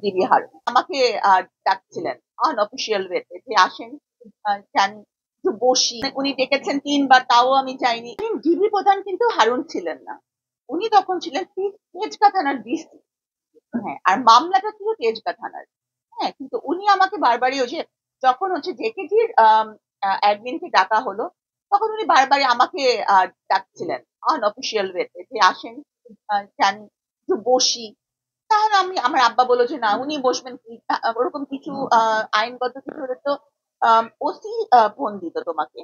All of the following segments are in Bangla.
ডিবি হারুন আমাকে ডাকছিলেন আনঅফিসিয়াল ওয়েতে যে আসেন, যান, একটু বসি। উনি ডেকেছেন ৩ বার, তাও আমি যাইনি। ডিবি প্রধান কিন্তু হারুন ছিলেন না, উনি তখন ছিলেন তেজগাঁ থানার ডিসি। হ্যাঁ, আর মামলাটা ছিল তেজগাঁ থানার। হ্যাঁ, কিন্তু উনি আমাকে বারবারই ওই যে যখন হচ্ছে জেকেজির অ্যাডমিন কে ডাকা হলো, তখন উনি বারবারই আমাকে ডাকছিলেন আনঅফিসিয়াল ওয়েতে যে আসেন, যান, একটু বসি। তাহলে আমার আব্বা বললো যে না, উনি বসবেন কি? ওরকম কিছু আইনগত কিছু হলে তো ওসি ফোন দিত তোমাকে।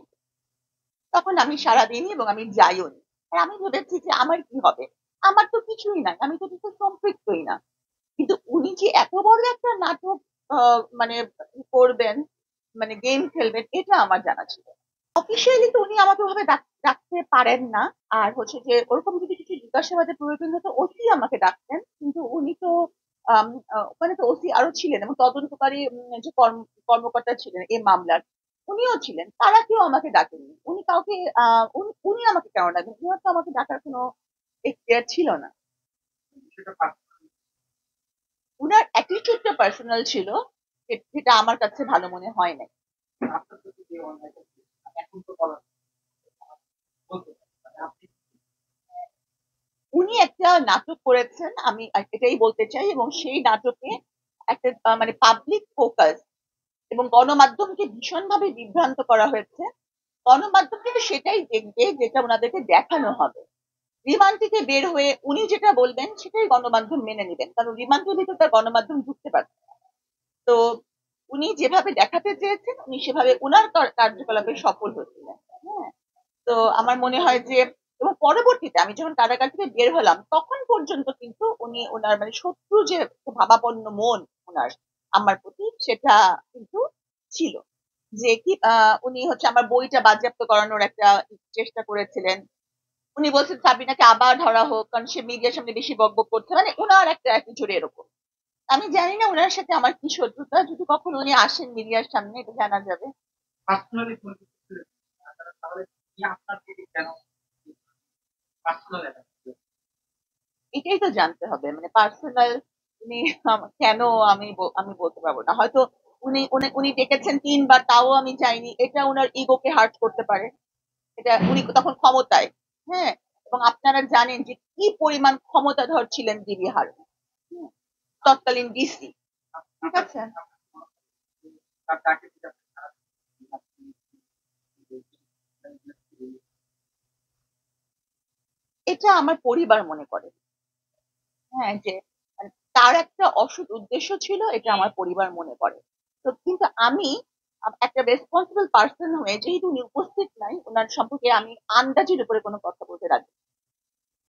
তখন আমি সারাদিনই এবং আমি যাইও নি। আর আমি ভেবেছি যে আমার কি হবে, আমার তো কিছুই নাই, আমি তো কিছু সম্পৃক্তই না। কিন্তু উনি যে এত বড় একটা নাটক মানে করবেন, মানে গেম খেলবেন, এটা আমার জানা ছিল। অফিসিয়ালি তো উনি আমাকে ওভাবে ডাকতে পারেন না। আর হচ্ছে যে ওরকম যদি কিছু জিজ্ঞাসাবাদের প্রয়োজন হতো, ওসি আমাকে ডাকতেন। কিন্তু উনি তো ওখানে তো ওসি আরো ছিলেন এবং তদন্তকারী যে কর্মকর্তা ছিলেন এই মামলার, উনিও ছিলেন। তারা কেউ আমাকে ডাকেননি। উনি কাউকে উনি আমাকে কেন ডাকেন? উনার তো আমাকে ডাকার কোনো এখতিয়ার ছিল না। উনার অ্যাটিটিউডটা পার্সোনাল ছিল, যেটা আমার কাছে ভালো মনে হয় নাই। উনি একটা নাটক করেছেন, আমি এটাই বলতে চাই, এবং সেই নাটকে একটা মানে পাবলিক ফোকাস এবং গণমাধ্যমকে ভীষণভাবে বিভ্রান্ত করা হয়েছে। গণমাধ্যম কিন্তু সেটাই দেখবে যেটা ওনাদেরকে দেখানো হবে। রিমান্ড থেকে বের হয়ে উনি যেটা বলবেন সেটাই গণমাধ্যম মেনে নেবেন, কারণ রিমান্ডের ভিতর তার গণমাধ্যম ঢুকতে পারছে না। তো উনি যেভাবে দেখাতে চেয়েছেন, উনি সেভাবে উনার কার্যকলাপে সফল হচ্ছিলেন। হ্যাঁ, তো আমার মনে হয় যে, এবং পরবর্তীতে আমি যখন কারাগার থেকে বের হলাম, তখন পর্যন্ত কিন্তু উনি ওনার মানে শত্রু যে ভাবাপন্ন মন ওনার আমার প্রতি, সেটা কিন্তু ছিল। যে কি উনি হচ্ছে আমার বইটা বাজেয়াপ্ত করানোর একটা চেষ্টা করেছিলেন। উনি বলছেন সাবিনাকে আবার ধরা হোক, কারণ সে মিডিয়ার সামনে বেশি বকবক করছে, মানে ওনার একটা অ্যাটিটিউড এরকম। আমি জানি না ওনার সাথে আমার কি শত্রুতা, যদি কখনো উনি আসেন মিডিয়ার সামনে এটা জানা যাবে। এটাই তো জানতে হবে, মানে পার্সোনাল উনি কেন, আমি বলতে পারবো না। হয়তো উনি উনি উনি ডেকেছেন ৩ বার, তাও আমি যাইনি, এটা ওনার ইগোকে হার্ট করতে পারে। এটা উনি তখন ক্ষমতায়। হ্যাঁ, এবং আপনারা জানেন যে কি পরিমাণ ক্ষমতাধর ছিলেন ডিবি হারুন, হুম, তৎকালীন ডিসি। ঠিক আছে, এটা আমার পরিবার মনে করে। হ্যাঁ, যে মানে তার একটা অসৎ উদ্দেশ্য ছিল, এটা আমার পরিবার মনে করে। তো কিন্তু আমি একটা রেসপন্সিবল পার্সন হয়ে, যেহেতু উনি উপস্থিত নাই, ওনার সম্পর্কে আমি আন্দাজের উপরে কোনো কথা বলতে রাজি